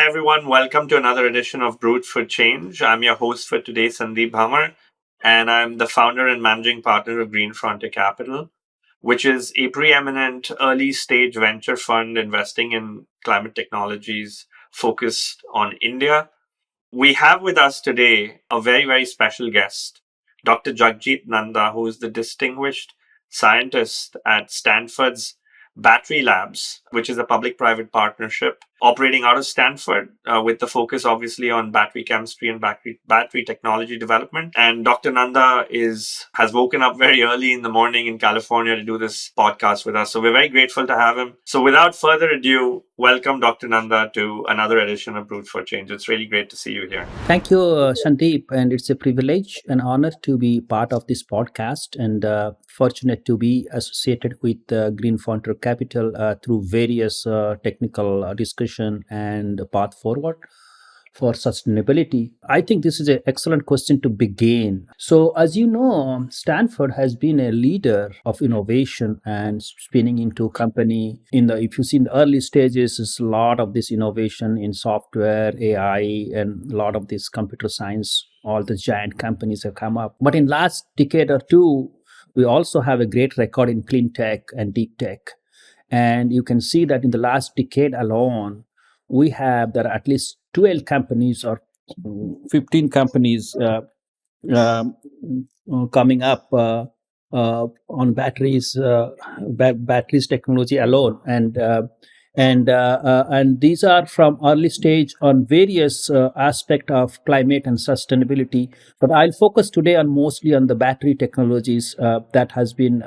everyone. Welcome to another edition of Brute for Change. I'm your host for today, Sandiip Bhammer, and I'm the founder and managing partner of Green Frontier Capital, which is a preeminent early stage venture fund investing in climate technologies focused on India. We have with us today a very, very special guest, Dr. Jagjit Nanda, who is the distinguished scientist at Stanford's Battery Labs, which is a public-private partnership operating out of Stanford with the focus obviously on battery chemistry and battery technology development. And Dr. Nanda has woken up very early in the morning in California to do this podcast with us. So we're very grateful to have him. So without further ado, welcome Dr. Nanda to another edition of Brute for Change. It's really great to see you here. Thank you, Sandeep. And it's a privilege and honor to be part of this podcast and fortunate to be associated with Green Frontier Capital through various technical discussion and path forward for sustainability. I think this is an excellent question to begin. So, as you know, Stanford has been a leader of innovation and spinning into company. If you see in the early stages, there's a lot of this innovation in software, AI, and a lot of this computer science. All the giant companies have come up. But in last decade or two, we also have a great record in clean tech and deep tech. And you can see that in the last decade alone, there are at least 12 companies or 15 companies coming up on batteries technology alone, and these are from early stage on various aspect of climate and sustainability. But I'll focus today on mostly on the battery technologies that has been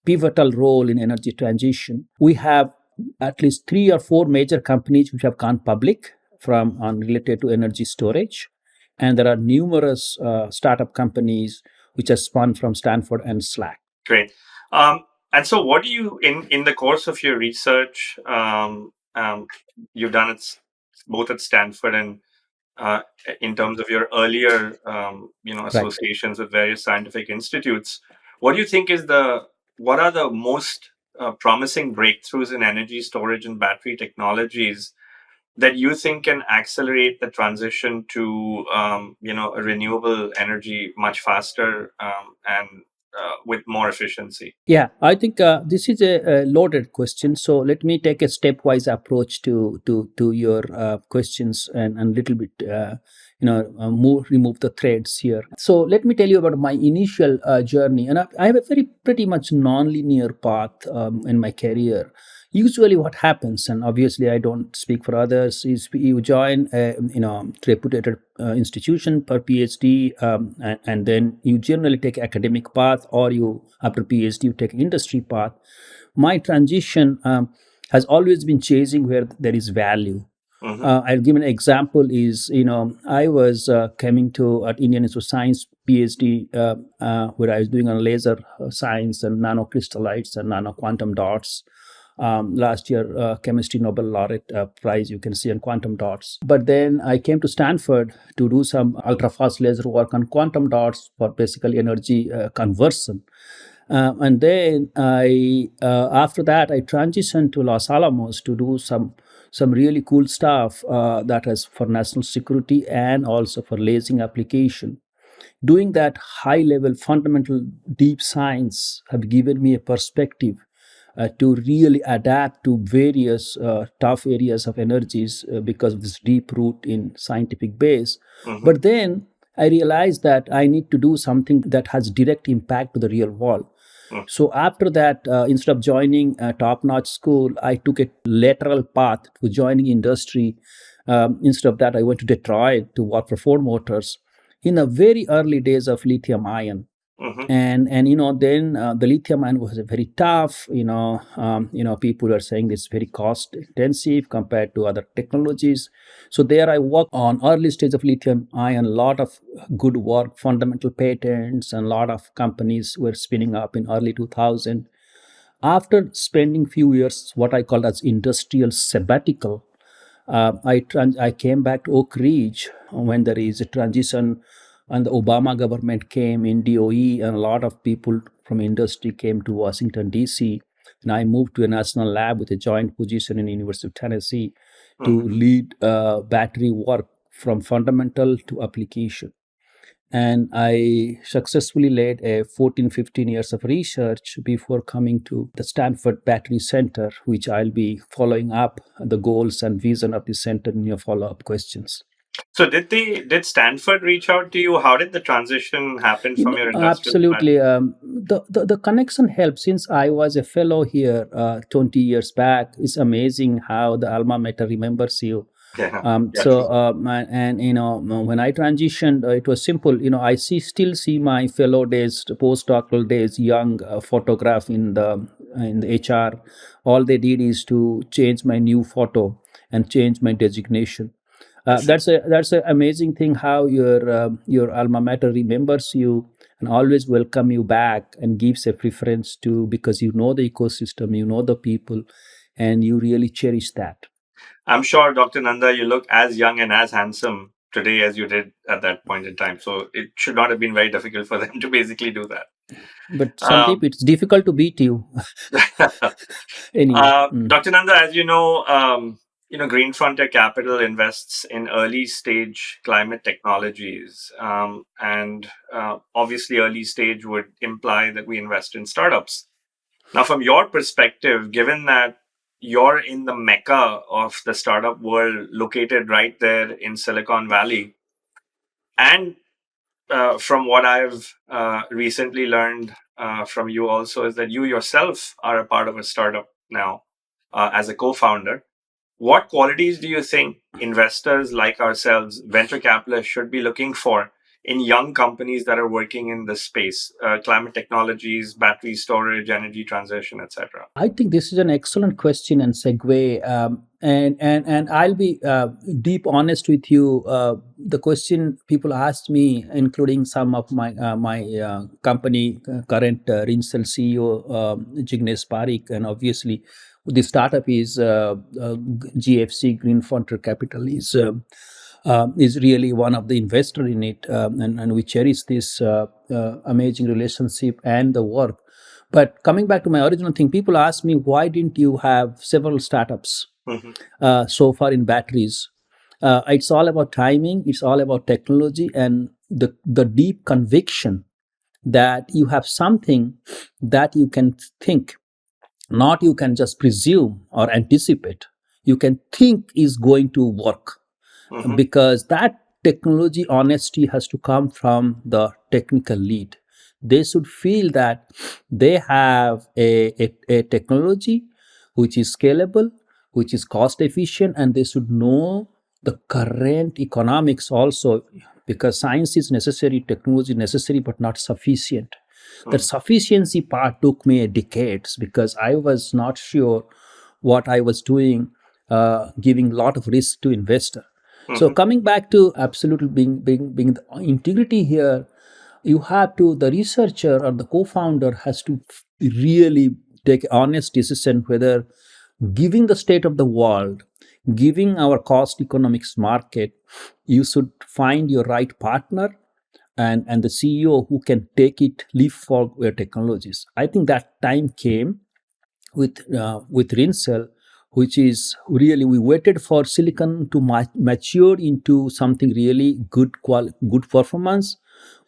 pivotal role in energy transition. We have at least 3 or 4 major companies which have gone public from related to energy storage, and there are numerous startup companies which are spun from Stanford and SLAC. Great. And so, what do you in the course of your research? You've done it both at Stanford and in terms of your earlier, associations with various scientific institutes. What do you think what are the most promising breakthroughs in energy storage and battery technologies that you think can accelerate the transition to a renewable energy much faster and with more efficiency? Yeah, I think this is a loaded question. So let me take a stepwise approach to your questions and little bit remove the threads here. So let me tell you about my initial journey, and I have a pretty much non-linear path in my career. Usually what happens, and obviously I don't speak for others, is you join a reputed institution per PhD, and then you generally take academic path, or you after PhD you take industry path. My transition has always been chasing where there is value. I'll give an example is, I was coming to at Indian Institute of Science PhD where I was doing on laser science and nanocrystallites and nano-quantum dots. Last year, chemistry Nobel laureate prize you can see on quantum dots. But then I came to Stanford to do some ultra-fast laser work on quantum dots for basically energy conversion. And then after that, I transitioned to Los Alamos to do some really cool stuff that is for national security and also for lasing application. Doing that high-level, fundamental, deep science have given me a perspective to really adapt to various tough areas of energies because of this deep root in scientific base. But then I realized that I need to do something that has direct impact to the real world. So after that, instead of joining a top-notch school, I took a lateral path to joining industry. Instead of that, I went to Detroit to work for Ford Motors in the very early days of lithium ion. And then the lithium ion was very tough. People are saying it's very cost intensive compared to other technologies. So there I worked on early stage of lithium ion, a lot of good work, fundamental patents, and a lot of companies were spinning up in early 2000. After spending few years, what I call as industrial sabbatical, I came back to Oak Ridge when there is a transition. And the Obama government came in DOE, and a lot of people from industry came to Washington, D.C. And I moved to a national lab with a joint position in the University of Tennessee. to Mhm. lead battery work from fundamental to application. And I successfully led a 14, 15 years of research before coming to the Stanford Battery Center, which I'll be following up the goals and vision of the center in your follow-up questions. So did Stanford reach out to you? How did the transition happen from your industrial to Absolutely. battery? The connection helps. Since I was a fellow here 20 years back, it's amazing how the alma mater remembers you. Yeah, yeah, So, true. and when I transitioned, it was simple. I still see my fellow days, postdoctoral days, young photograph in the HR. All they did is to change my new photo and change my designation. I Uh, see. that's a that's an amazing thing how your alma mater remembers you and always welcome you back and gives a preference to, because you know the ecosystem, you know the people, and you really cherish that. I'm sure, Dr. Nanda, you look as young and as handsome today as you did at that point in time. So it should not have been very difficult for them to basically do that. But Sandeep, Um, it's difficult to beat you. Anyway. Dr. Nanda, as Green Frontier Capital invests in early stage climate technologies, and obviously, early stage would imply that we invest in startups. Now, from your perspective, given that you're in the mecca of the startup world, located right there in Silicon Valley, and from what I've recently learned from you also, is that you yourself are a part of a startup now as a co founder. What qualities do you think investors like ourselves, venture capitalists, should be looking for in young companies that are working in this space, climate technologies, battery storage, energy transition, etc.? I think this is an excellent question and segue. And I'll be deep honest with you. The question people asked me, including some of my company current Rincell CEO Jignesh Parikh, and obviously the startup is GFC Green Frontier Capital is really one of the investor in it, and we cherish this amazing relationship and the work. But coming back to my original thing, people ask me, why didn't you have several startups Hmm. so far in batteries? It's all about timing, it's all about technology, and the deep conviction that you have something that you can think, not you can just presume or anticipate. You can think is going to work, Hmm. because that technology honesty has to come from the technical lead. They should feel that they have a technology which is scalable, which is cost efficient, and they should know the current economics also, because science is necessary, technology is necessary, but not sufficient. That Hmm. sufficiency part took me decades, because I was not sure what I was doing, giving a lot of risk to investor. So Hmm. coming back to absolutely being the integrity here, you have to, the researcher or the co-founder has to really take honest decision whether, giving the state of the world, giving our cost economics market, you should find your right partner and the CEO who can take it leap for your technologies. I think that time came with Rincell, which is really, we waited for silicon to mature into something really good performance.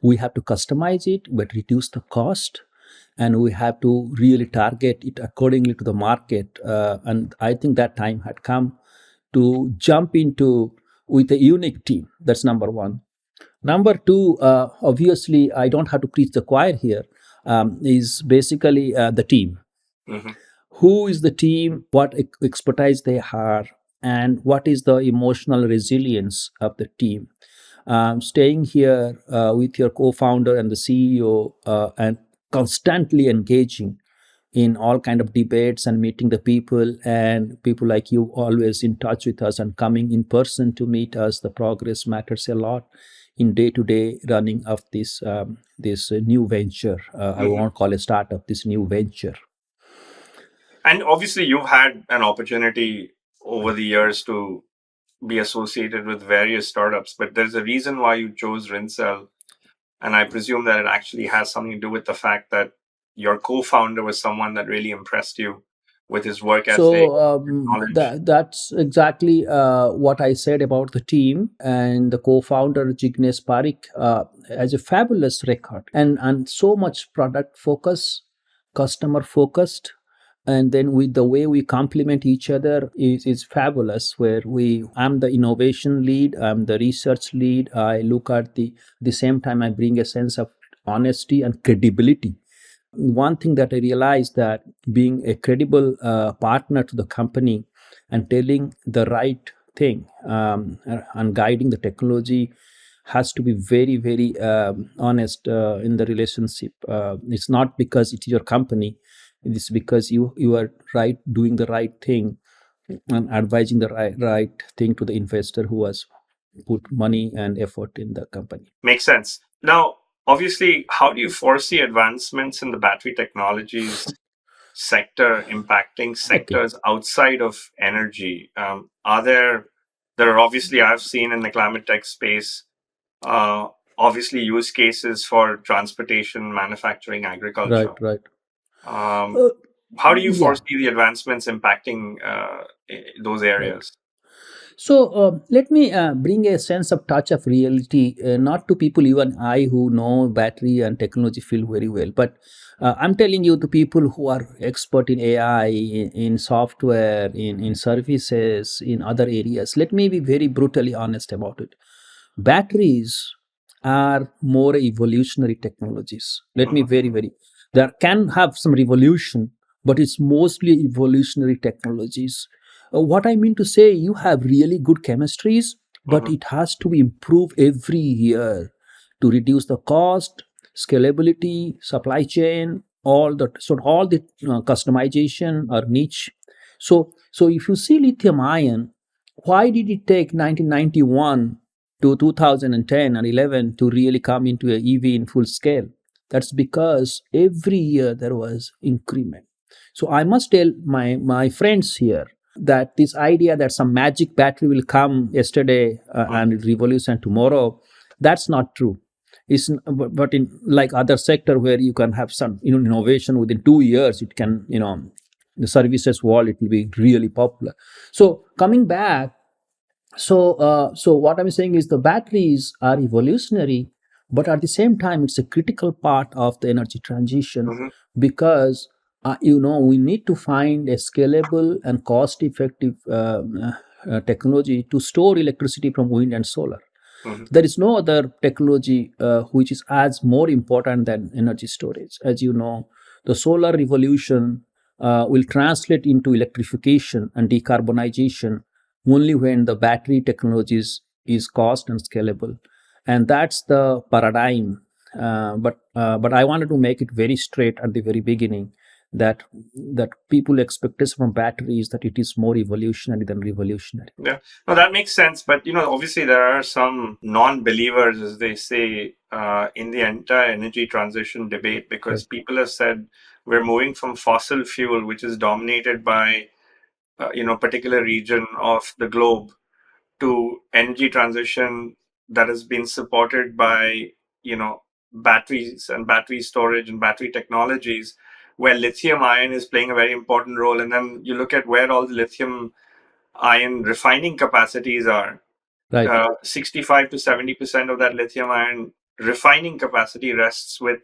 We have to customize it, but reduce the cost, and we have to really target it accordingly to the market. And I think that time had come to jump into with a unique team. That's number one. Number two, obviously, I don't have to preach the choir here. Is basically the team. Hmm. Who is the team, what expertise they have, and what is the emotional resilience of the team. Staying here with your co-founder and the CEO, and constantly engaging in all kind of debates and meeting the people, and people like you always in touch with us and coming in person to meet us, the progress matters a lot in day-to-day running of this new venture. I Hmm. won't call a startup, this new venture. And obviously, you've had an opportunity over the years to be associated with various startups, but there's a reason why you chose Rincell. And I presume that it actually has something to do with the fact that your co founder was someone that really impressed you with his work ethic, So his knowledge. that's exactly what I said about the team, and the co-founder Jignesh Parikh has a fabulous record, and so much product focus, customer focused, and then with the way we complement each other is fabulous. Where I'm the innovation lead, I'm the research lead. I look at the same time I bring a sense of honesty and credibility. One thing that I realized, that being a credible partner to the company and telling the right thing, and guiding the technology, has to be very very honest in the relationship. It's not because it is your company, it's because you are right, doing the right thing and advising the right thing to the investor who has put money and effort in the company. Makes sense. Now, obviously, how do you foresee advancements in the battery technologies sector impacting Okay. sectors outside of energy? Are there are obviously, I've seen in the climate tech space, uh, obviously use cases for transportation, manufacturing, Right, agriculture. right. Um, uh, how do you yeah. foresee the advancements impacting those Right. areas? So let me bring a sense of touch of reality, not to people you and I who know battery and technology field very well, but I'm telling you to people who are expert in AI, in software, in services, in other areas. Let me be very brutally honest about it. Batteries are more evolutionary technologies. Let me Mhm, very. There can have some revolution, but it's mostly evolutionary technologies. What I mean to say, you have really good chemistries, but mhm, it has to be improved every year to reduce the cost, scalability, supply chain, all the customization or niche. So if you see lithium ion, why did it take 1991 to 2010 and 11 to really come into a EV in full scale? That's because every year there was increment. So I must tell my friends here that this idea that some magic battery will come yesterday mhm. and revolution tomorrow, that's not true. But in like other sector where you can have some innovation within 2 years, it can the services world, it will be really popular. So coming back, so what I'm saying is the batteries are evolutionary, but at the same time, it's a critical part of the energy transition, Mhm, because we need to find a scalable and cost-effective technology to store electricity from wind and solar. mhm. There is no other technology which is as more important than energy storage. As you know, the solar revolution will translate into electrification and decarbonization only when the battery technologies is cost and scalable, and that's the paradigm. But I wanted to make it very straight at the very beginning, that people expectation from battery is that it is more evolutionary than revolutionary. Yeah, no, that makes sense. But obviously, there are some non-believers, as they say, in the entire energy transition debate, because Right. people have said we're moving from fossil fuel, which is dominated by particular region of the globe, to energy transition that has been supported by batteries and battery storage and battery technologies, where lithium ion is playing a very important role. And then you look at where all the lithium ion refining capacities are. Right. 65 to 70% of that lithium ion refining capacity rests with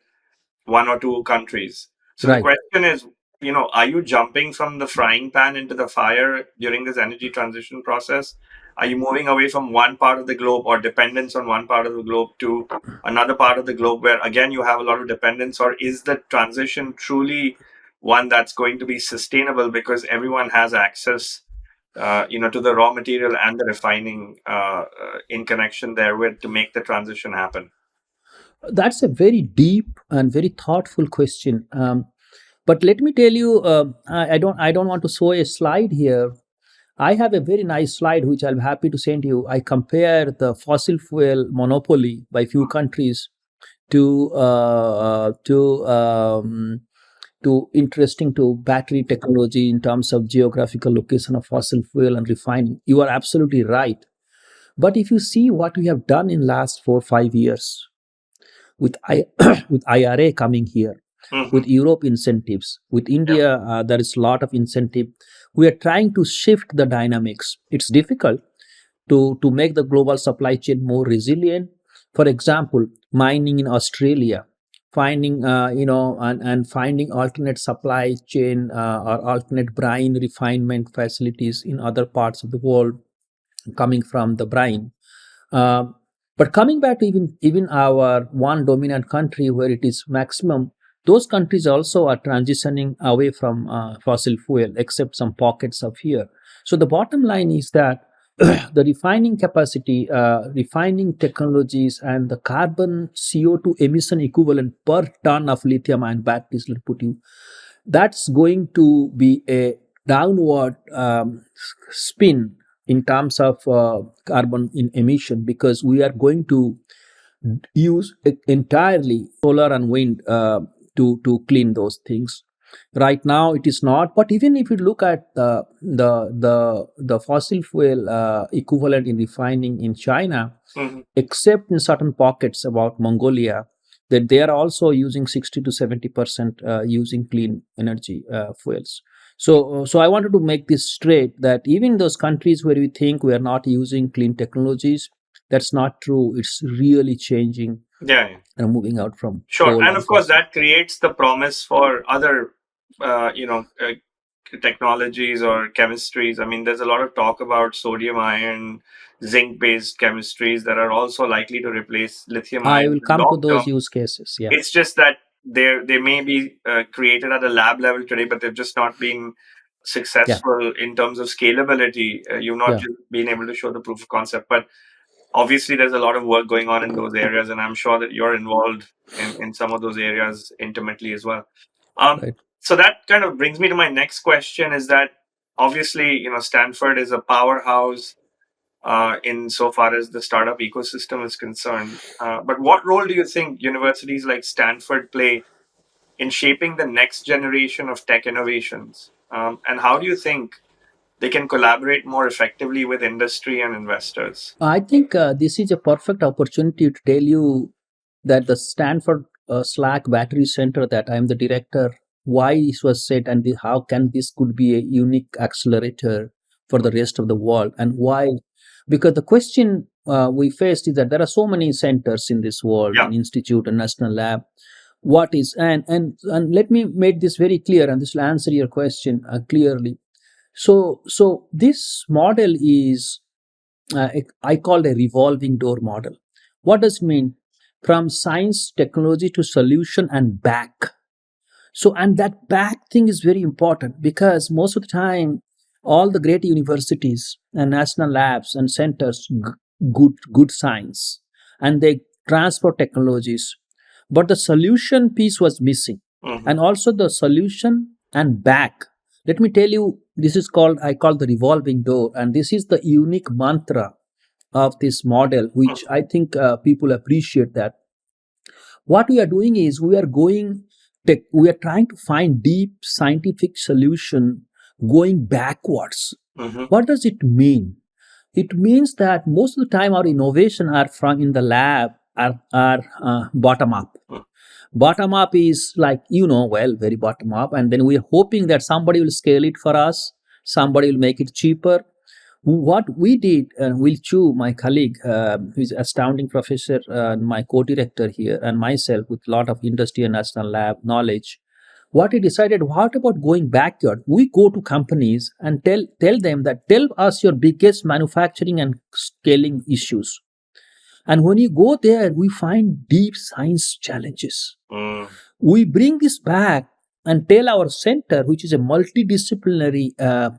one or two countries. So the Right. question is, are you jumping from the frying pan into the fire during this energy transition process? Are you moving away from one part of the globe or dependence on one part of the globe to another part of the globe where again you have a lot of dependence? Or is the transition truly one that's going to be sustainable because everyone has access to the raw material and the refining in connection therewith to make the transition happen? That's a very deep and very thoughtful question. But let me tell you, I don't want to show a slide here. I have a very nice slide which I'm happy to send you. I compare the fossil fuel monopoly by few countries to interesting to battery technology in terms of geographical location of fossil fuel and refining. You are absolutely right. But if you see what we have done in last 4 5 years with with IRA coming here. Mm-hmm. with Europe incentives, with Yeah. India there is a lot of incentive. We are trying to shift the dynamics. It's difficult to make the global supply chain more resilient. For example, mining in Australia, finding and finding alternate supply chain or alternate brine refinement facilities in other parts of the world coming from the brine. uh, but coming back to even our one dominant country where it is maximum, those countries also are transitioning away from fossil fuel, except some pockets of here. So the bottom line is that the refining capacity, refining technologies, and the carbon CO2 emission equivalent per ton of lithium-ion batteries, let put you, that's going to be a downward spin in terms of carbon in emission, because we are going to use entirely solar and wind to clean those things. Right now it is not, but even if you look at the fossil fuel equivalent in refining in China, Mm-hmm. except in certain pockets about Mongolia, that they are also using 60 to 70% using clean energy fuels. So I wanted to make this straight, that even those countries where we think we are not using clean technologies, that's not true. It's really changing Yeah, yeah. and moving out from Sure. coal And and of course, fossil. that creates the promise for other, uh, you know, uh, technologies or chemistries. I mean, there's a lot of talk about sodium ion, zinc based chemistries that are also likely to replace lithium I ion will in the come to long those term. use cases. Yeah, It's just that they may be created at a lab level today, but they've just not been yeah, successful in terms of scalability. You've not yeah, just been able to show the proof of concept, but obviously there's a lot of work going on in those areas, and I'm sure that you're involved in some of those areas intimately as well. Um, right. so that kind of brings me to my next question: is that obviously Stanford is a powerhouse in so far as the startup ecosystem is concerned. But what role do you think universities like Stanford play in shaping the next generation of tech innovations? And how do you think they can collaborate more effectively with industry and investors? I think this is a perfect opportunity to tell you that the Stanford SLAC Battery Center, that I am the director, why this was set, and how can this could be a unique accelerator for the rest of the world, and why. Because the question we faced is that there are so many centers in this world, Yeah. an institute, a national lab. What is, and let me make this very clear, and this will answer your question clearly. So this model is I called a revolving door model. What does it mean? From science, technology to solution and back. So, and that back thing is very important, because most of the time, all the great universities and national labs and centers, good science, and they transfer technologies, but the solution piece was missing, Hmm. and also the solution and back. Let me tell you, this is called, I call the revolving door, and this is the unique mantra of this model, which I think people appreciate. That what we are doing is we are trying to find deep scientific solution going backwards. Hmm. What does it mean? It means that most of the time our innovation are from in the lab, are bottom up. Bottom up is like, well, very bottom up, and then we are hoping that somebody will scale it for us, somebody will make it cheaper. What we did, Will Chu, my colleague, who is astounding professor, my co-director here, and myself with a lot of industry and national lab knowledge, what we decided, what about going backyard? We go to companies and tell them that, tell us your biggest manufacturing and scaling issues. And when you go there, we find deep science challenges. Mm. We bring this back and tell our center, which is a multidisciplinary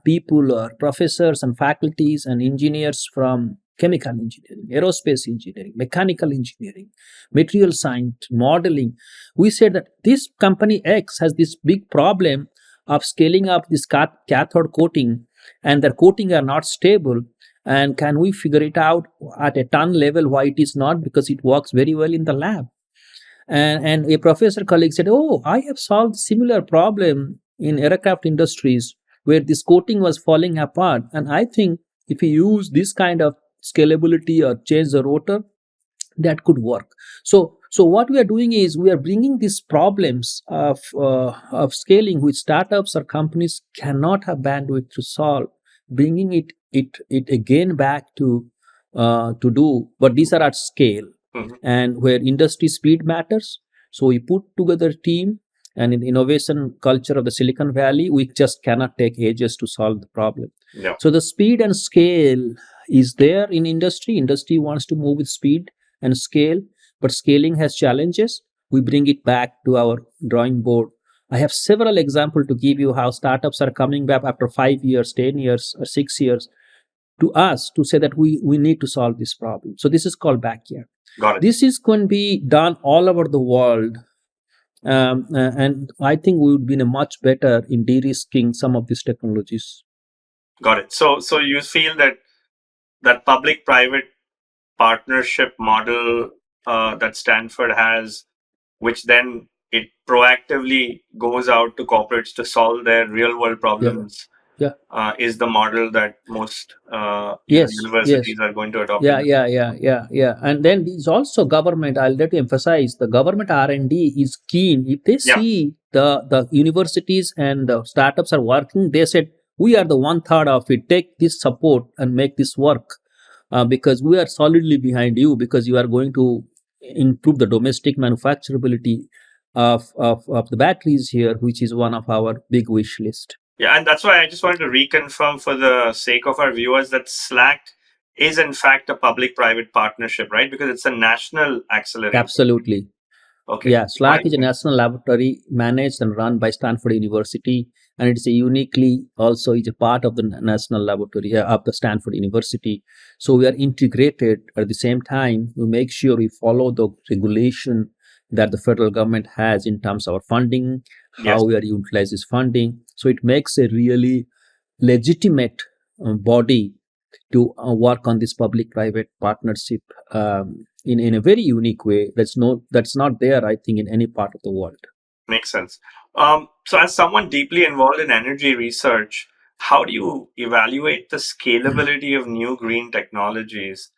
people or professors and faculties and engineers from chemical engineering, aerospace engineering, mechanical engineering, material science, modeling. We said that this company X has this big problem of scaling up this cathode coating, and their coating are not stable. And can we figure it out at a ton level why it is not? Because it works very well in the lab. And a professor colleague said, oh, I have solved similar problem in aircraft industries where this coating was falling apart, and I think if you use this kind of scalability or change the rotor, that could work. So So what we are doing is we are bringing these problems of scaling, which startups or companies cannot have bandwidth to solve, bringing it again back to do. But these are at scale, Mhm. and where industry speed matters. So we put together a team, and in the innovation culture of the Silicon Valley, we just cannot take ages to solve the problem. Yeah. So the speed and scale is there in industry. Industry wants to move with speed and scale, but scaling has challenges. We bring it back to our drawing board. I have several examples to give you how startups are coming back after 5 years, 10 years, or 6 years to us to say that we need to solve this problem. So this is called backyard. Got it. This is going to be done all over the world. And I think we would be much better in de-risking some of these technologies. Got it. So you feel that public-private partnership model that Stanford has, which then it proactively goes out to corporates to solve their real-world Yeah, problems, yeah, is the model that most yes, yes. universities are going to adopt in Yeah, the yeah, future. yeah, yeah, yeah. And then there's also government. I'll let you emphasize the government R&D is keen. If they Yeah, see the universities and the startups are working, they said we are the one third of it. Take this support and make this work, because we are solidly behind you, because you are going to improve the domestic manufacturability of the batteries here, which is one of our big wish list. yeah, and that's why I just wanted to reconfirm for the sake of our viewers that SLAC is in fact a public-private partnership, right? Because it's a national accelerator. Absolutely. Okay, Yeah, SLAC is a fine. national laboratory managed and run by Stanford University, and it's a uniquely also is a part of the national laboratory of the Stanford University. So we are integrated at the same time. We make sure we follow the regulation that the federal government has in terms of our funding, Yes. how we are utilize this funding. So it makes a really legitimate body to work on this public-private partnership in a very unique way. That's not there, I think, in any part of the world. Makes sense. So, as someone deeply involved in energy research, how do you evaluate the scalability of new green technologies?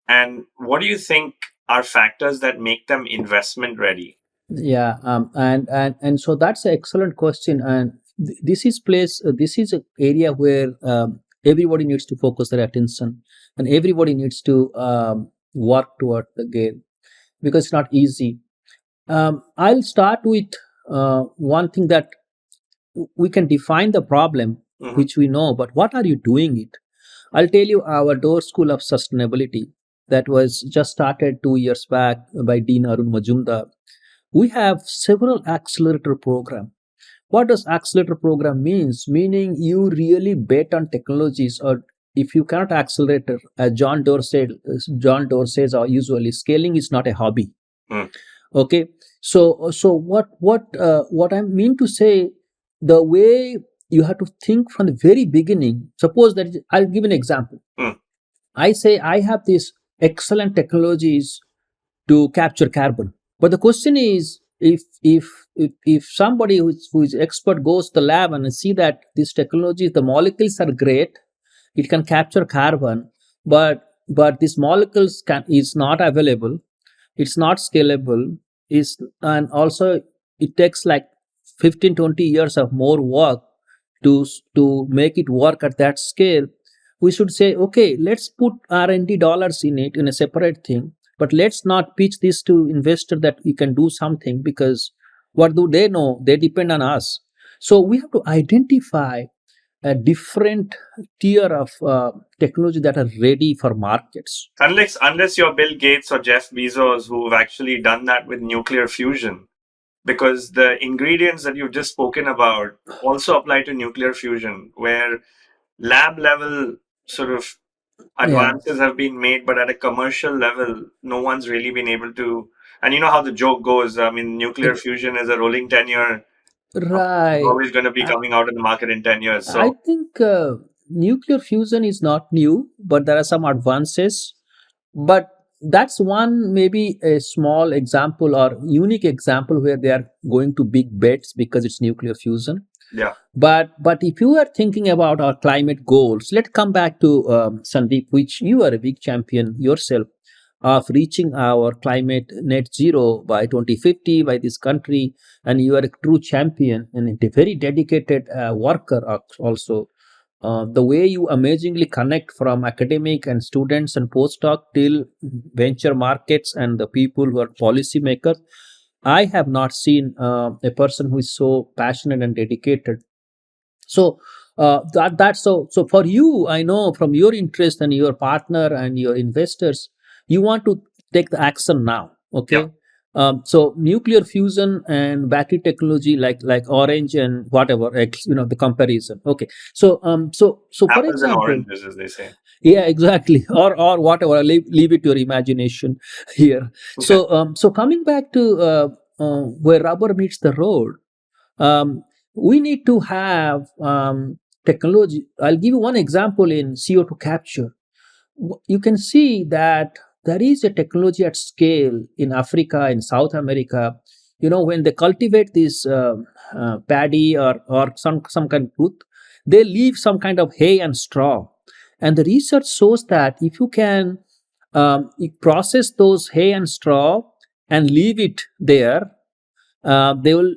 And what do you think are factors that make them investment ready? Yeah, and so that's an excellent question, and this is place. This is an area where everybody needs to focus their attention, and everybody needs to work toward the game, because it's not easy. I'll start with one thing that we can define the problem, Hmm. which we know, but what are you doing it? I'll tell you our Door School of Sustainability that was just started 2 years back by Dean Arun Majumdar. We have several accelerator program. What does accelerator program means? Meaning you really bet on technologies, or if you cannot accelerator, as John Doerr says, usually scaling is not a hobby. Mm. Okay, so what I mean to say, the way you have to think from the very beginning. Suppose that I'll give an example. Mm. I say I have these excellent technologies to capture carbon, but the question is, if somebody who is expert goes to the lab and see that these technologies, the molecules are great, it can capture carbon, but these molecules is not available, it's not scalable, is and also it takes like 15-20 years of more work to make it work at that scale. We should say, okay, let's put R&D dollars in it in a separate thing, but let's not pitch this to investor that we can do something, because what do they know? They depend on us. So we have to identify a different tier of technology that are ready for markets. Unless you're Bill Gates or Jeff Bezos, who've actually done that with nuclear fusion, because the ingredients that you've just spoken about also apply to nuclear fusion, where lab level sort of Yeah, advances have been made, but at a commercial level, no one's really been able to. And you know how the joke goes. I mean, nuclear fusion is a rolling 10-year. It's right. always going to be I, coming out in the market in 10 years. I So, think nuclear fusion is not new, but there are some advances. But that's one maybe a small example or unique example where they are going to big bets because it's nuclear fusion. yeah. But if you are thinking about our climate goals, let's come back to Sandeep, which you are a big champion yourself. of reaching our climate net zero by 2050 by this country, and you are a true champion and a very dedicated worker also. The way you amazingly connect from academic and students and postdoc till venture markets and the people who are policymakers, I have not seen a person who is so passionate and dedicated. So that's so for you, I know from your interest and your partner and your investors, you want to take the action now. Yeah, Okay. So nuclear fusion and battery technology, like orange and whatever, the comparison. Okay. So for apples and example, oranges, as they say. yeah, exactly, or whatever, leave it to your imagination here. Okay. So coming back to where rubber meets the road, um, we need to have technology. I'll give you one example in CO2 capture. You can see that there is a technology at scale in Africa, in South America. When they cultivate this paddy or some kind of fruit, they leave some kind of hay and straw. And the research shows that if you can you process those hay and straw and leave it there, they will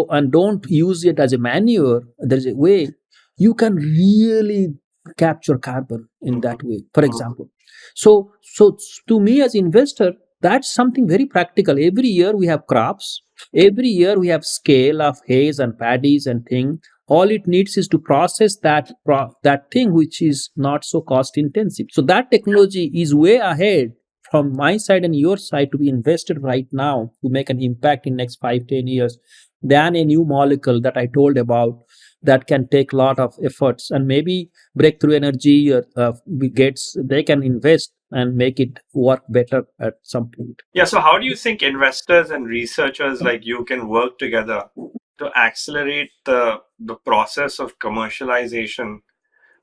and don't use it as a manure. There's a way you can really capture carbon in Mhm, that way, for mhm. example. So to me as investor, that's something very practical. Every year we have crops, every year we have scale of hays and paddies and thing. All it needs is to process that thing, which is not so cost intensive. So that technology is way ahead from my side and your side to be invested right now to make an impact in next 5-10 years than a new molecule that I told about, that can take a lot of efforts. And maybe breakthrough energy gets, they can invest and make it work better at some point. Yeah, so how do you think investors and researchers like you can work together to accelerate the process of commercialization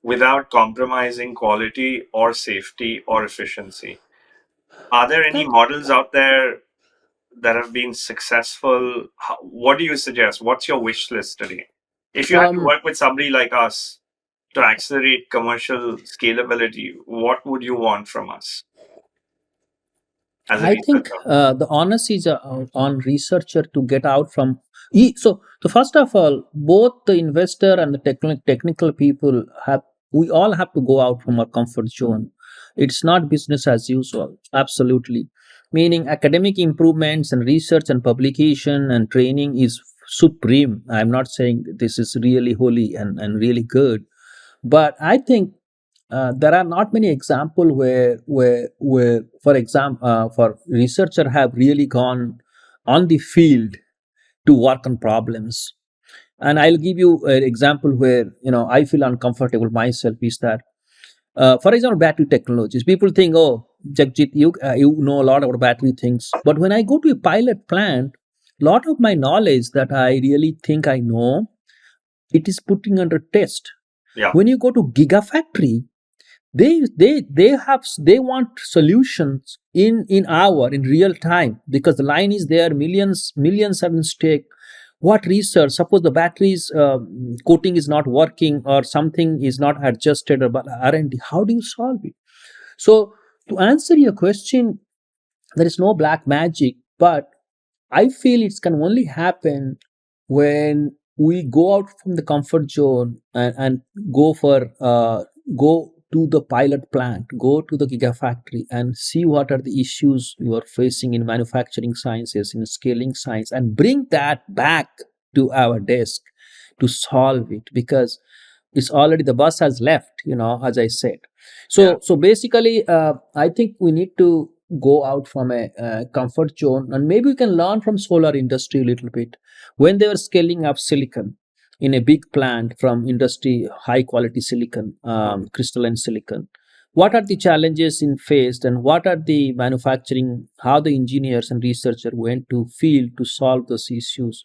without compromising quality or safety or efficiency? Are there any That models out there that have been successful? What do you suggest? What's your wish list today? If you had to um, work with somebody like us to accelerate commercial scalability, what would you want from us as a I think researcher? the onus is on researcher to get out from. So first of all, both the investor and the technical people have. We all have to go out from our comfort zone. It's not business as usual. Absolutely, meaning academic improvements and research and publication and training is supreme. I'm not saying this is really holy and really good, but I think there are not many example where for example for researcher have really gone on the field to work on problems. And I'll give you an example where I feel uncomfortable myself is that for example battery technologies. People think, oh, Jagjit, you know a lot about battery things, but when I go to a pilot plant, lot of my knowledge that I really think I know, it is putting under test. Yeah, When you go to gigafactory, they want solutions in real time, because the line is there, millions have been stake. What research, suppose the batteries coating is not working or something is not adjusted about R&D, how do you solve it? So to answer your question, there is no black magic, but I feel it can only happen when we go out from the comfort zone and go for go to the pilot plant, go to the gigafactory and see what are the issues you are facing in manufacturing sciences, in scaling science, and bring that back to our desk to solve it, because it's already, the bus has left, as I said. yeah, So basically I think we need to go out from a comfort zone, and maybe we can learn from solar industry a little bit. When they were scaling up silicon in a big plant from industry, high quality silicon, mhm. crystalline silicon, what are the challenges in faced, and what are the manufacturing, how the engineers and researcher went to field to solve those issues.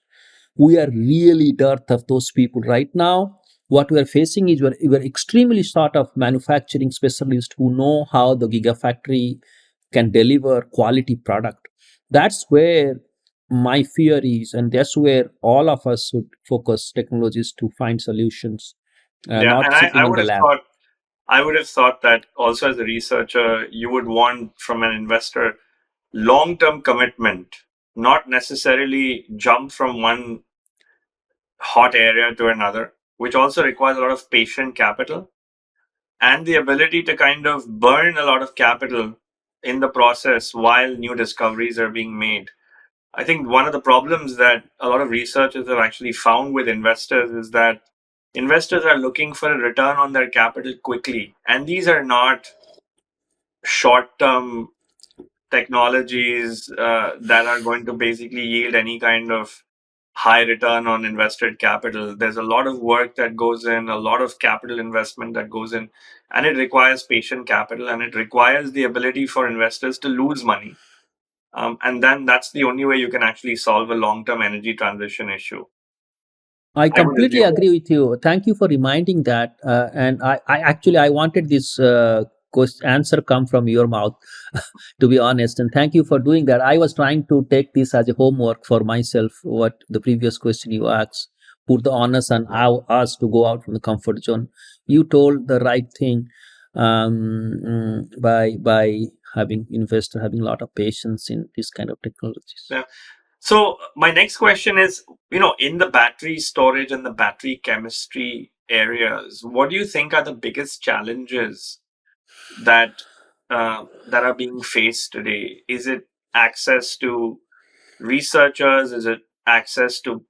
We are really dearth of those people right now. What we are facing is we're extremely short of manufacturing specialists who know how the gigafactory can deliver quality product. That's where my fear is, and that's where all of us should focus technologies to find solutions, Yeah. not And I sitting in would the have lab. thought I would have thought that also as a researcher, you would want from an investor long term commitment, not necessarily jump from one hot area to another, which also requires a lot of patient capital and the ability to kind of burn a lot of capital in the process while new discoveries are being made. I think one of the problems that a lot of researchers have actually found with investors is that investors are looking for a return on their capital quickly. And these are not short term technologies that are going to basically yield any kind of high return on invested capital. There's a lot of work that goes in, a lot of capital investment that goes in, and it requires patient capital and it requires the ability for investors to lose money. And then that's the only way you can actually solve a long term energy transition issue. I I would completely assume. agree with you. Thank you for reminding that. And I actually I wanted this answer come from your mouth, to be honest. And thank you for doing that. I was trying to take this as a homework for myself. What the previous question you asked, put the onus on us to go out from the comfort zone. You told the right thing by having investor having a lot of patience in this kind of technologies. Yeah. So my next question is, in the battery storage and the battery chemistry areas, what do you think are the biggest challenges that are being faced today? Is it access to researchers? Is it access to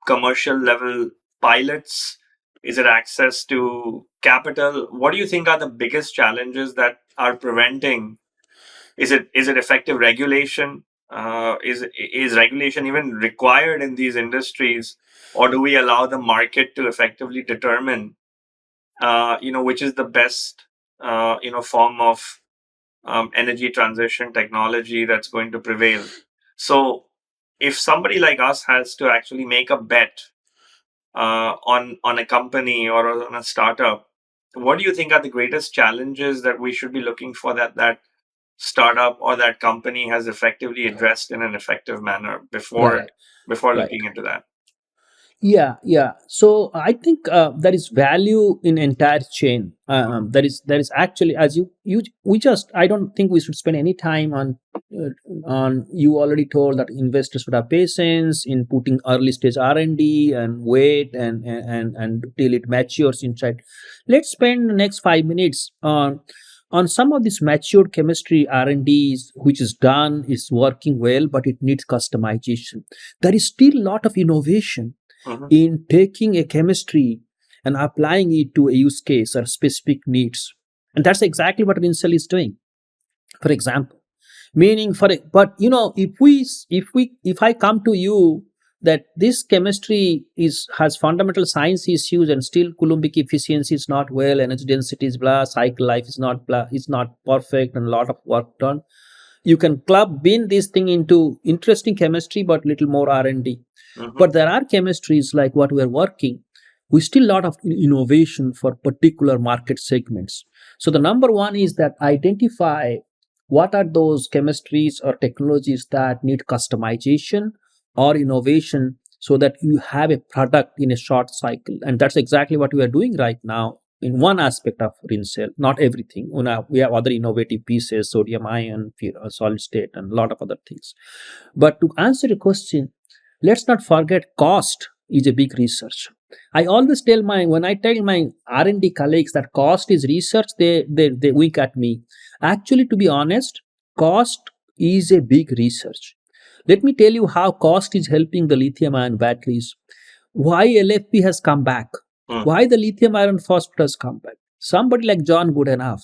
commercial level pilots? Is it access to capital? What do you think are the biggest challenges that are preventing? Is it effective regulation? Is regulation even required in these industries, or do we allow the market to effectively determine, which is the best, form of energy transition technology that's going to prevail? So, if somebody like us has to actually make a bet on a company or on a startup, what do you think are the greatest challenges that we should be looking for that startup or that company has effectively addressed in an effective manner Right, before right. looking into that? Yeah, yeah. So I think there is value in entire chain. There is actually, as you we just I don't think we should spend any time on. You already told that investors would have patience in putting early stage R&D and wait and till it matures inside. Let's spend the next 5 minutes on some of this matured chemistry R&Ds which is done, is working well, but it needs customization. There is still a lot of innovation Hmm. in taking a chemistry and applying it to a use case or specific needs. And that's exactly what Rincell is doing. For example, meaning for it, but if I come to you that this chemistry is has fundamental science issues and still Coulombic efficiency is not well, energy density is blah, cycle life is not perfect, and a lot of work done, you can club bin this thing into interesting chemistry but little more R&D. Hmm. But there are chemistries like what we are working, we still lot of innovation for particular market segments. So the number one is that identify what are those chemistries or technologies that need customization or innovation so that you have a product in a short cycle. And that's exactly what we are doing right now in one aspect of Rincell, not everything. We have other innovative pieces, sodium ion, solid state, and a lot of other things. But to answer your question, let's not forget cost is a big research. I always tell when I tell my R&D colleagues that cost is research, they wink at me. Actually, to be honest, cost is a big research. Let me tell you how cost is helping the lithium ion batteries. Why LFP has come back? Why the lithium iron phosphate has come back? Somebody like John Goodenough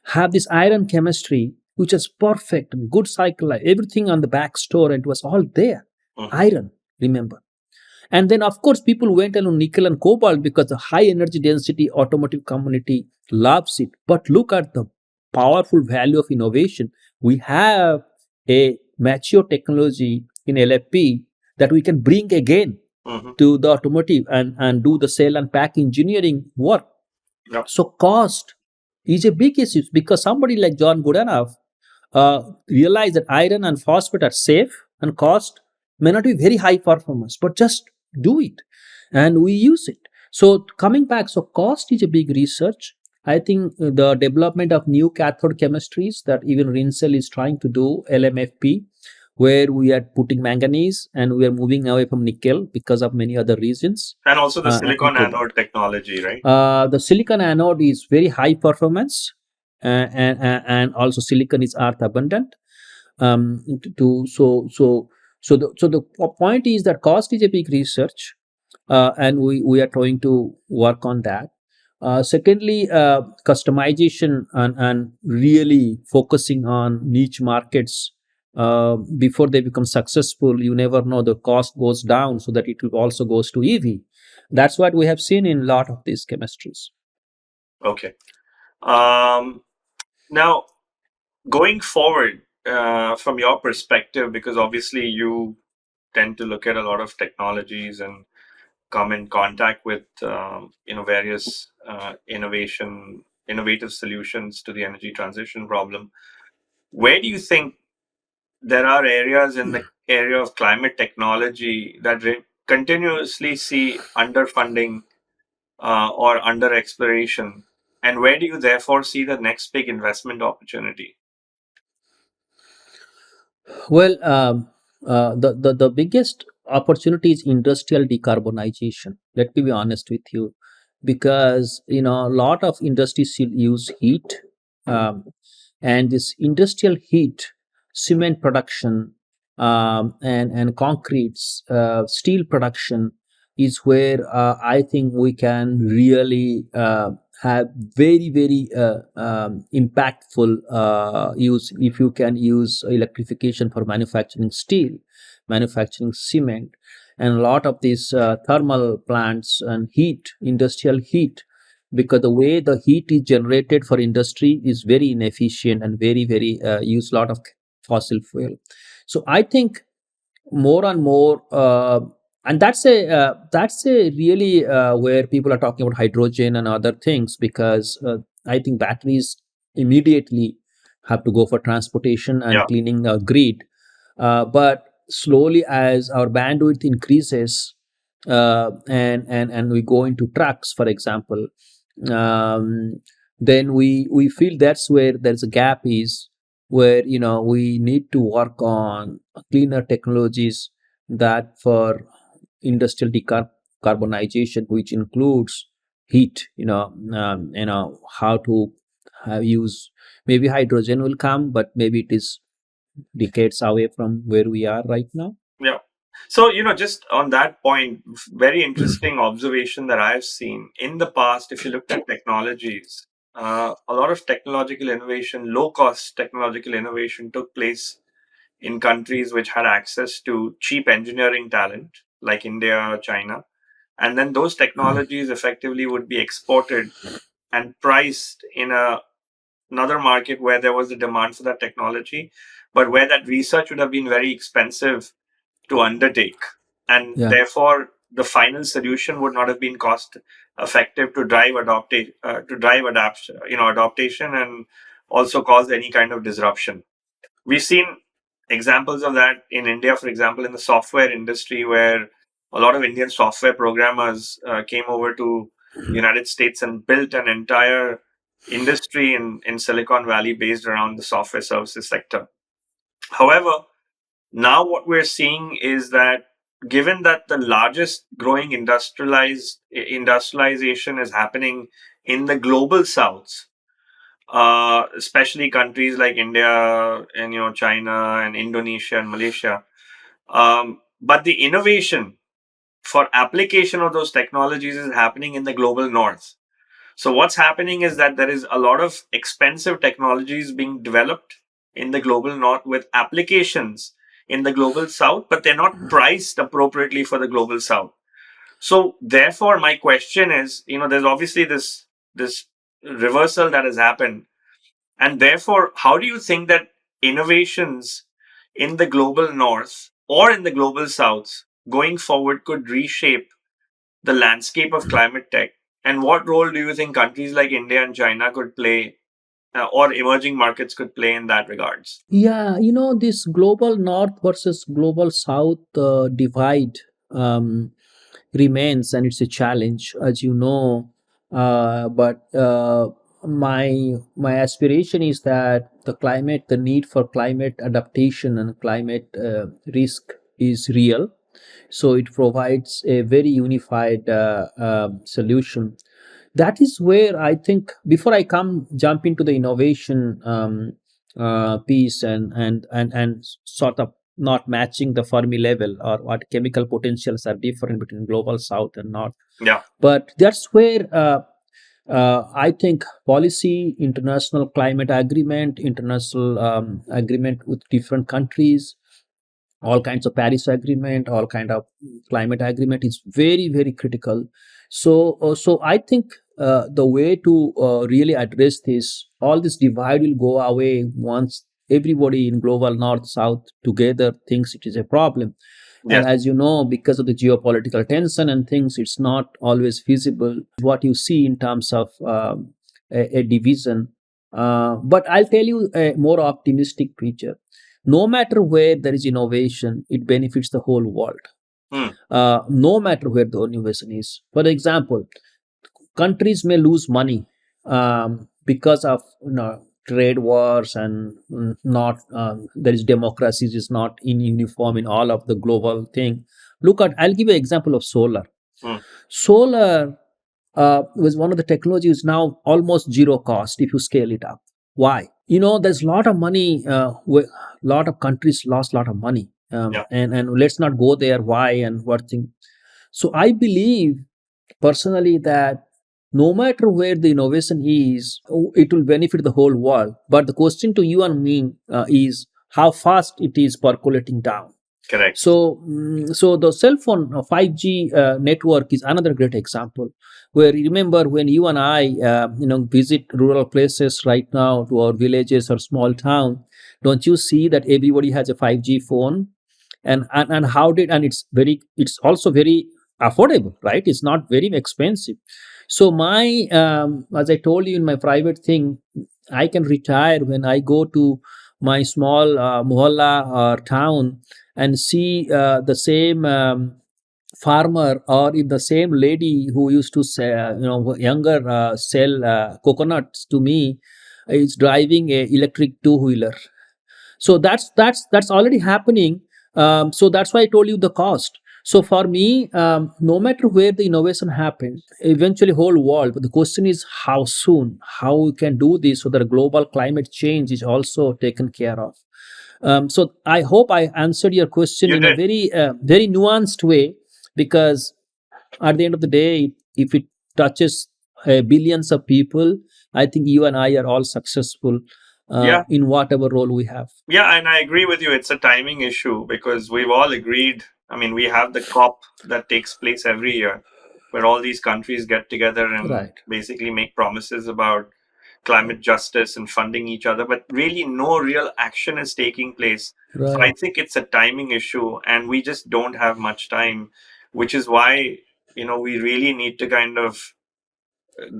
have this iron chemistry which is perfect and good cycle life, everything on the back store, and it was all there. Hmm. Iron, remember. And then, of course, people went on nickel and cobalt because the high energy density automotive community loves it. But look at the powerful value of innovation. We have a mature technology in LFP that we can bring again Hmm. to the automotive and do the cell and pack engineering work. Yep. So cost is a big issue because somebody like John Goodenough realized that iron and phosphate are safe and cost may not be very high performance, but just do it and we use it. So coming back, so cost is a big research. I think the development of new cathode chemistries that even Rincell is trying to do, LMFP, where we are putting manganese and we are moving away from nickel because of many other reasons. And also the silicon Into anode technology, right? the silicon anode is very high performance, and also silicon is earth abundant. To so the point is that cost is a big research, and we are trying to work on that. Secondly, customization and really focusing on niche markets before they become successful. You never know, the cost goes down so that it will also goes to EV. That's what we have seen in a lot of these chemistries. Okay. Um, Now, going forward, from your perspective, because obviously you tend to look at a lot of technologies and come in contact with various innovative solutions to the energy transition problem. Where do you think there are areas in the area of climate technology that continuously see underfunding or under exploration, and where do you therefore see the next big investment opportunity? Well, the biggest opportunity is industrial decarbonization. Let me be honest with you, because a lot of industries still use heat, um, and this industrial heat, cement production, and concretes, steel production is where I think we can really have very impactful use if you can use electrification for manufacturing steel, manufacturing cement, and a lot of these thermal plants and heat, industrial heat, because the way the heat is generated for industry is very inefficient and very use a lot of fossil fuel. So I think more and more, and that's a really where people are talking about hydrogen and other things, because I think batteries immediately have to go for transportation and Yeah. cleaning the grid, but slowly as our bandwidth increases, and we go into trucks, for example, um, then we feel that's where there's a gap is, where we need to work on cleaner technologies that for industrial decarbonization, which includes heat. How to use, maybe hydrogen will come, but maybe it is decades away from where we are right now. Yeah. So, just on that point, very interesting observation that I've seen in the past. If you looked at technologies, a lot of technological innovation, low cost technological innovation took place in countries which had access to cheap engineering talent, like India, China. And then those technologies effectively would be exported and priced in another market where there was a demand for that technology, but where that research would have been very expensive to undertake, and Yeah. therefore the final solution would not have been cost effective to drive adaptation and also cause any kind of disruption. We've seen examples of that in India, for example, in the software industry, where a lot of Indian software programmers came over to the United States and built an entire industry in Silicon Valley based around the software services sector. However, now what we're seeing is that, given that the largest growing industrialization is happening in the global south, especially countries like India and China and Indonesia and Malaysia, but the innovation for application of those technologies is happening in the global north. So what's happening is that there is a lot of expensive technologies being developed in the global north with applications in the global south, but they're not priced appropriately for the global south. So therefore, my question is, there's obviously this reversal that has happened, and therefore, how do you think that innovations in the global north or in the global south going forward could reshape the landscape of climate tech? And what role do you think countries like India and China could play, or emerging markets could play in that regards? Yeah, this global north versus global south divide remains, and it's a challenge, as you know. But my aspiration is that the need for climate adaptation and climate risk is real. So it provides a very unified solution. That is where I think, before I come jump into the innovation piece, and sort of not matching the Fermi level, or what chemical potentials are different between global south and north. Yeah. But that's where I think policy, international climate agreement, international agreement with different countries, all kinds of Paris agreement, all kind of climate agreement is very, very critical. So I think the way to really address this, all this divide will go away once everybody in global north south together thinks it is a problem. And Yes. as you know, because of the geopolitical tension and things, it's not always feasible. What you see in terms of a division. But I'll tell you a more optimistic picture. No matter where there is innovation, it benefits the whole world. Hmm. No matter where the innovation is. For example, countries may lose money because of trade wars, and not there is democracy is not in uniform in all of the global thing. Look at, I'll give you an example of solar. Hmm. Solar was one of the technologies now almost zero cost if you scale it up. Why? There's a lot of money. Lot of countries lost a lot of money, Yeah. and let's not go there. Why and what thing? So I believe personally that no matter where the innovation is, it will benefit the whole world. But the question to you and me is how fast it is percolating down. Correct. So the cell phone 5G network is another great example. Where, you remember, when you and I, visit rural places right now, to our villages or small town, don't you see that everybody has a 5G phone? And how did, and it's also very affordable, right? It's not very expensive. So my as I told you in my private thing, I can retire when I go to my small mohalla or town and see the same farmer, or in the same lady who used to sell, younger sell coconuts to me, is driving a electric two-wheeler. So that's already happening. So that's why I told you the cost. So for me, no matter where the innovation happens, eventually whole world, but the question is how soon, how we can do this so that global climate change is also taken care of. So I hope I answered your question You in a did. very nuanced way, because at the end of the day, if it touches billions of people, I think you and I are all successful Yeah. in whatever role we have. Yeah, and I agree with you. It's a timing issue because we've all agreed. I mean, we have the COP that takes place every year where all these countries get together and Right, basically make promises about climate justice and funding each other, but really no real action is taking place. So I right, think it's a timing issue, and we just don't have much time, which is why, we really need to kind of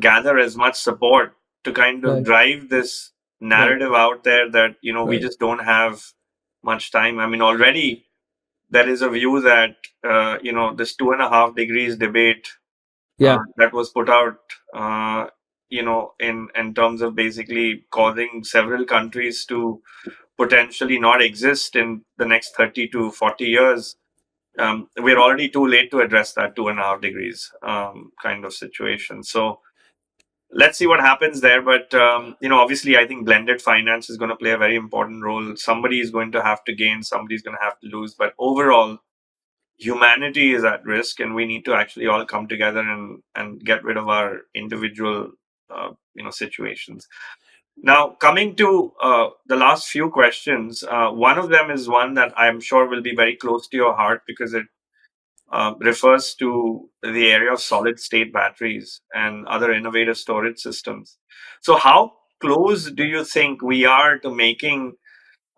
gather as much support to kind of right, drive this right, narrative out there that we right. just don't have much time. I mean, already there is a view that this 2.5 degrees debate Yeah, that was put out in terms of basically causing several countries to potentially not exist in the next 30 to 40 years. We're already too late to address that 2.5 degrees kind of situation. So let's see what happens there. But obviously, I think blended finance is going to play a very important role. Somebody is going to have to gain, somebody's going to have to lose. But overall, humanity is at risk, and we need to actually all come together and get rid of our individual situations. Now, coming to the last few questions, one of them is one that I'm sure will be very close to your heart because it refers to the area of solid state batteries and other innovative storage systems. So, how close do you think we are to making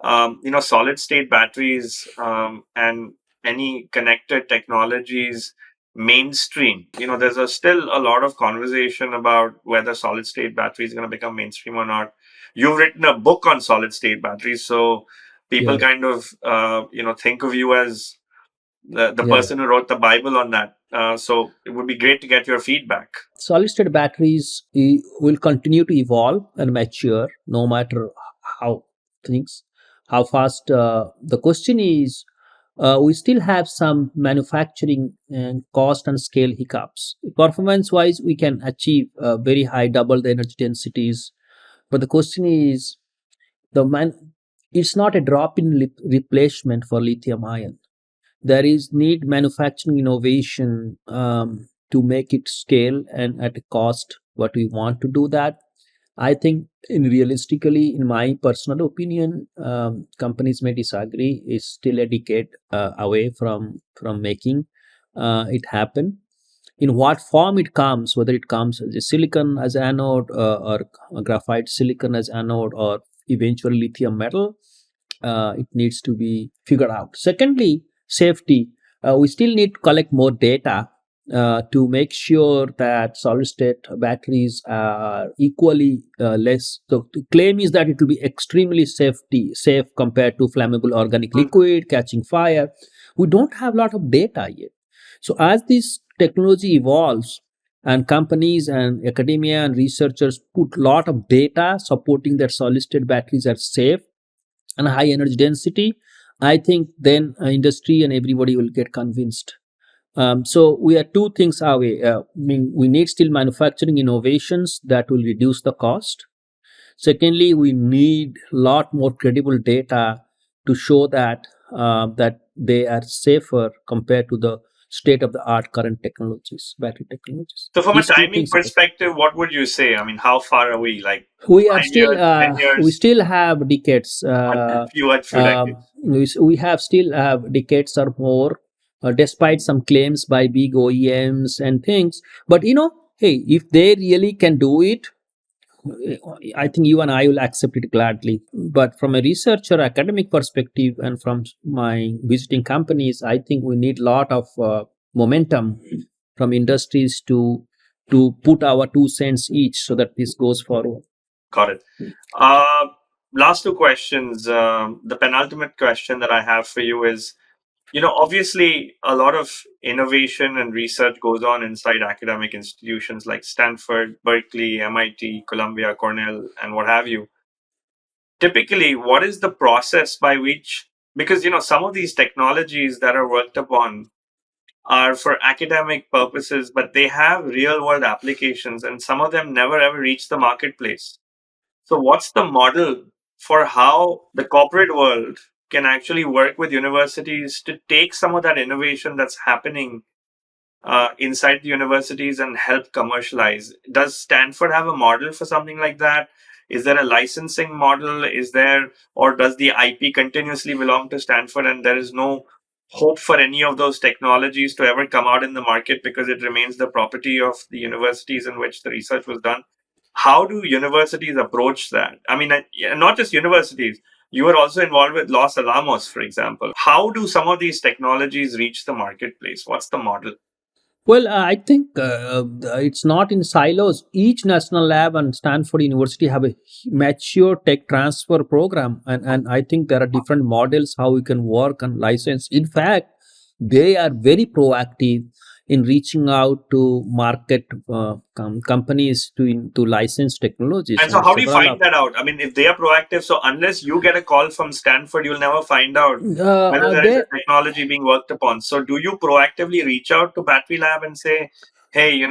solid state batteries and any connected technologies mainstream? There's still a lot of conversation about whether solid state batteries are going to become mainstream or not. You've written a book on solid state batteries, so people yeah, kind of think of you as the Yeah. person who wrote the Bible on that. So it would be great to get your feedback. Solid state batteries will continue to evolve and mature no matter how things, how fast. The question is, we still have some manufacturing and cost and scale hiccups. Performance wise, we can achieve very high double the energy densities, but the question is, the man it's not a drop in replacement for lithium ion. There is need manufacturing innovation to make it scale and at a cost what we want to do that. I think in realistically, in my personal opinion, companies may disagree. It's still a decade away from making it happen. In what form it comes, whether it comes as a silicon as anode, or a graphite silicon as anode, or eventually lithium metal, it needs to be figured out. Secondly, safety. We still need to collect more data to make sure that solid state batteries are equally less. So the claim is that it will be extremely safe compared to flammable organic liquid catching fire. We don't have a lot of data yet. So as this technology evolves, and companies and academia and researchers put a lot of data supporting that solid state batteries are safe and high energy density, I think then industry and everybody will get convinced. So we are two things away. We need still manufacturing innovations that will reduce the cost. Secondly, we need a lot more credible data to show that they are safer compared to the state of the art current technologies, battery technologies. So from a These two timing things are. perspective, what would you say? I mean, how far are we? Like We are 5 years, 10 years, we still have decades. a few decades. We have still have decades or more, despite some claims by big OEMs and things. But hey, if they really can do it, I think you and I will accept it gladly. But from a researcher academic perspective and from my visiting companies, I think we need a lot of momentum from industries to put our 2 cents each so that this goes forward. Got it. Uh, Last two questions. The penultimate question that I have for you is, obviously a lot of innovation and research goes on inside academic institutions like Stanford, Berkeley, MIT, Columbia, Cornell, and what have you. Typically, what is the process by which, because, some of these technologies that are worked upon are for academic purposes, but they have real world applications, and some of them never ever reach the marketplace. So, what's the model for how the corporate world can actually work with universities to take some of that innovation that's happening inside the universities and help commercialize? Does Stanford have a model for something like that? Is there a licensing model? Or does the IP continuously belong to Stanford and there is no hope for any of those technologies to ever come out in the market because it remains the property of the universities in which the research was done? How do universities approach that? I mean, not just universities. You were also involved with Los Alamos, for example. How do some of these technologies reach the marketplace? What's the model? Well, I think it's not in silos. Each national lab and Stanford University have a mature tech transfer program, and I think there are different models how we can work and license. In fact, they are very proactive in reaching out to market companies to license technologies, And so, and how do you several find of that out? I mean, if they are proactive, so unless you get a call from Stanford, you'll never find out whether there is they a technology being worked upon. So, do you proactively reach out to Battery Lab and say, hey,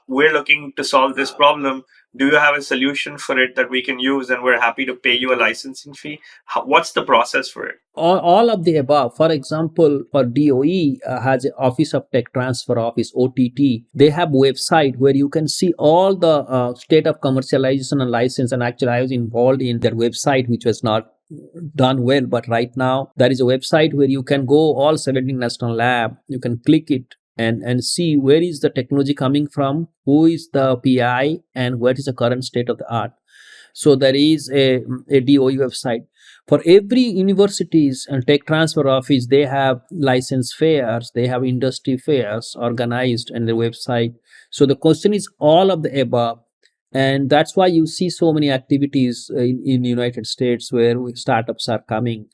we're looking to solve this problem. Do you have a solution for it that we can use? And we're happy to pay you a licensing fee. What's the process for it? all of the above. For example, for DOE has an Office of Tech Transfer Office (OTT). They have website where you can see all the state of commercialization and license. And actually, I was involved in their website, which was not done well. But right now, there is a website where you can go all 17 national lab. You can click it and see where is the technology coming from, who is the PI, and what is the current state of the art. So there is a DOE website. For every universities and tech transfer office, they have license fairs, they have industry fairs organized in their website. So the question is all of the above. And that's why you see so many activities in the United States where startups are coming.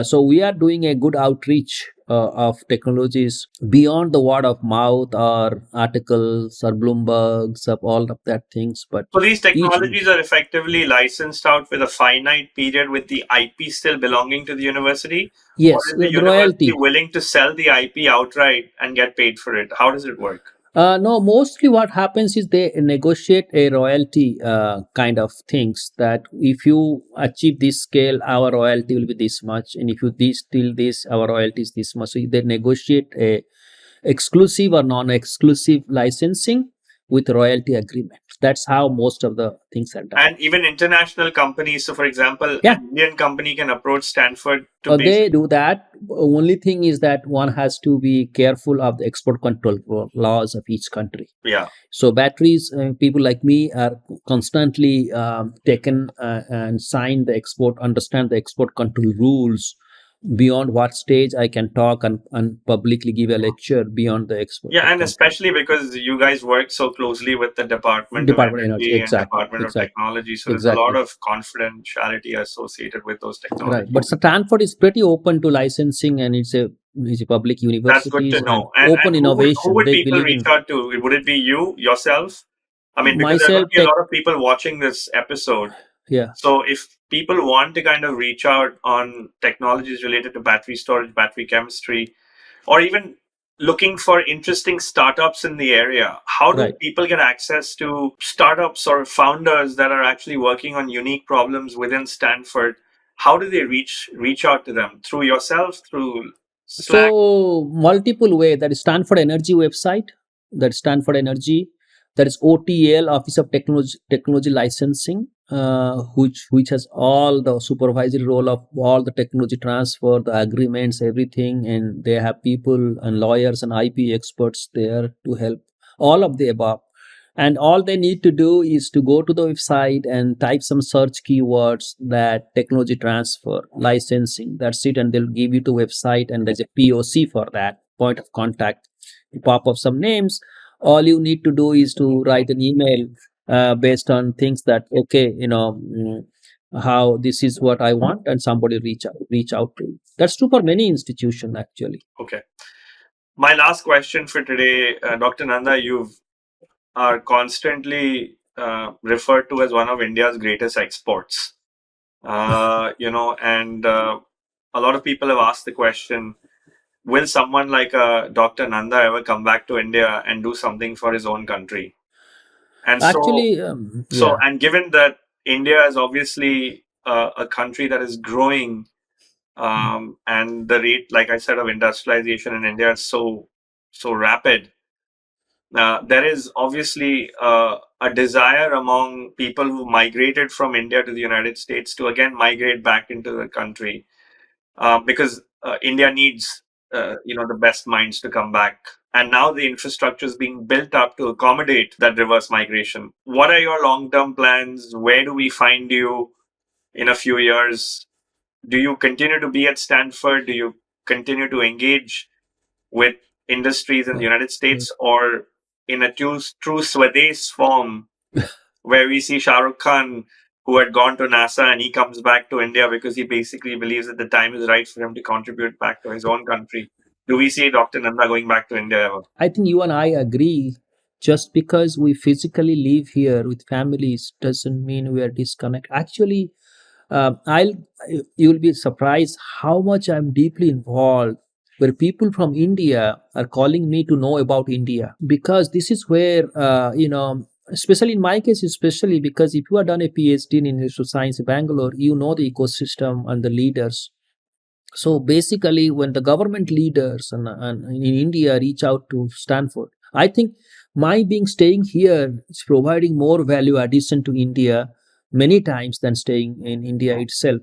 So we are doing a good outreach of technologies beyond the word of mouth or articles or Bloomberg's of all of that things. But So these each, technologies are effectively licensed out with a finite period with the IP still belonging to the university? Or yes, is the the university royalty. willing to sell the IP outright and get paid for it? How does it work? No, mostly what happens is they negotiate a royalty kind of things, that if you achieve this scale, our royalty will be this much, and if you this till this, our royalty is this much. So they negotiate a exclusive or non-exclusive licensing with royalty agreement. That's how most of the things are done. And even international companies, so for example, Yeah, an Indian company can approach Stanford to they basically, do that. Only thing is that one has to be careful of the export control laws of each country. yeah. So batteries, people like me are constantly taken and sign the export, understand the export control rules. Beyond what stage I can talk and publicly give a lecture beyond the export Yeah, and control. especially because you guys work so closely with the Department of Department of Energy, Energy and exactly, Department of exactly, Technology, so there's a lot exactly. of confidentiality associated with those Right. But technologies. Stanford is pretty open to licensing, and it's a public That's good to universities and know. And open who innovation. would They people believe reach in out to? Would it be you yourself? I mean, because there are going myself. to be a Tech, lot of people watching this episode. yeah. So if people want to kind of reach out on technologies related to battery storage, battery chemistry, or even looking for interesting startups in the area, how do Right. people get access to startups or founders that are actually working on unique problems within Stanford? How do they reach out to them? Through yourself, through Slack? So multiple way. That is Stanford Energy website. That is Stanford Energy. That is OTL, Office of Technology Licensing, which has all the supervisory role of all the technology transfer, the agreements, everything, and they have people and lawyers and IP experts there to help. All of the above. And all they need to do is to go to the website and type some search keywords, that technology transfer licensing, that's it, and they'll give you the website, and there's a POC for that, point of contact. You pop up some names. All you need to do is to write an email based on things that, okay, how this is what I want, and somebody reach out to you. That's true for many institutions actually. Okay. My last question for today, Dr. Nanda, you are constantly referred to as one of India's greatest exports. And a lot of people have asked the question, will someone like Dr. Nanda ever come back to India and do something for his own country? And Actually, yeah. and given that India is obviously a country that is growing, and the rate, like I said, of industrialization in India is so rapid, there is obviously a desire among people who migrated from India to the United States to again migrate back into the country, because India needs the best minds to come back. And now the infrastructure is being built up to accommodate that reverse migration. What are your long-term plans? Where do we find you in a few years? Do you continue to be at Stanford? Do you continue to engage with industries in the United Yeah. States, or in a true Swadesh form, where we see Shah Rukh Khan, who had gone to NASA, and he comes back to India because he basically believes that the time is right for him to contribute back to his own country. Do we see Dr. Nanda going back to India ever? I think you and I agree. Just because we physically live here with families doesn't mean we are disconnected. Actually, I'll you'll be surprised how much I'm deeply involved. Where people from India are calling me to know about India, because this is where especially in my case, especially because if you have done a PhD in industrial science in Bangalore, you know the ecosystem and the leaders. So basically, when the government leaders and in India reach out to Stanford, I think my being staying here is providing more value addition to India many times than staying in India itself.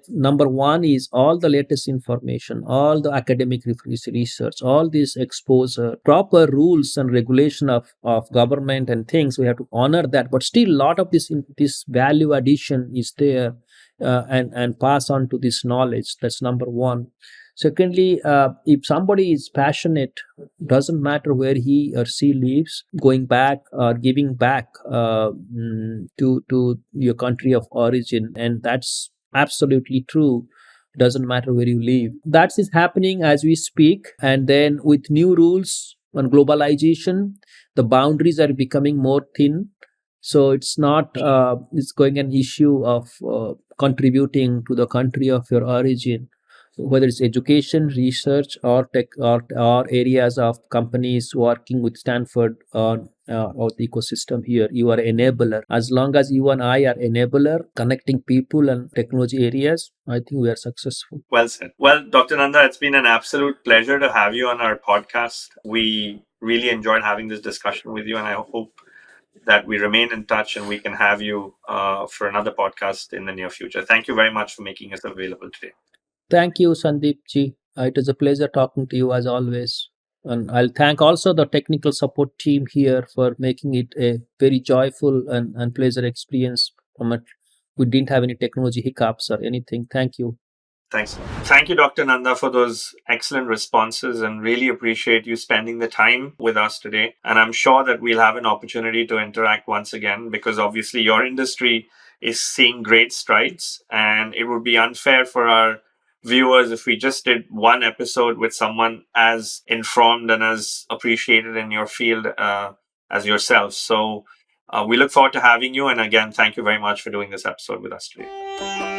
Number one is all the latest information, all the academic research, all this exposure, proper rules and regulation of government and things. We have to honor that, but still, a lot of this value addition is there, and pass on to this knowledge. That's number one. Secondly, if somebody is passionate, doesn't matter where he or she lives, going back or giving back to your country of origin, and that's absolutely true. doesn't matter where you live. That is happening as we speak. And then with new rules on globalization, the boundaries are becoming more thin. So it's not it's going an issue of contributing to the country of your origin, whether it's education, research, or tech, or areas of companies working with Stanford or the ecosystem here. You are enabler. As long as you and I are enabler, connecting people and technology areas, I think we are successful. Well said. Well, Dr. Nanda, it's been an absolute pleasure to have you on our podcast. We really enjoyed having this discussion with you, and I hope that we remain in touch and we can have you for another podcast in the near future. Thank you very much for making us available today. Thank you, Sandeep ji. It is a pleasure talking to you as always. And I'll thank also the technical support team here for making it a very joyful and pleasure experience from it. We didn't have any technology hiccups or anything. Thank you. Thanks. Thank you, Dr. Nanda, for those excellent responses, and really appreciate you spending the time with us today. And I'm sure that we'll have an opportunity to interact once again, because obviously your industry is seeing great strides, and it would be unfair for our viewers if we just did one episode with someone as informed and as appreciated in your field as yourself. So we look forward to having you. And again, thank you very much for doing this episode with us today.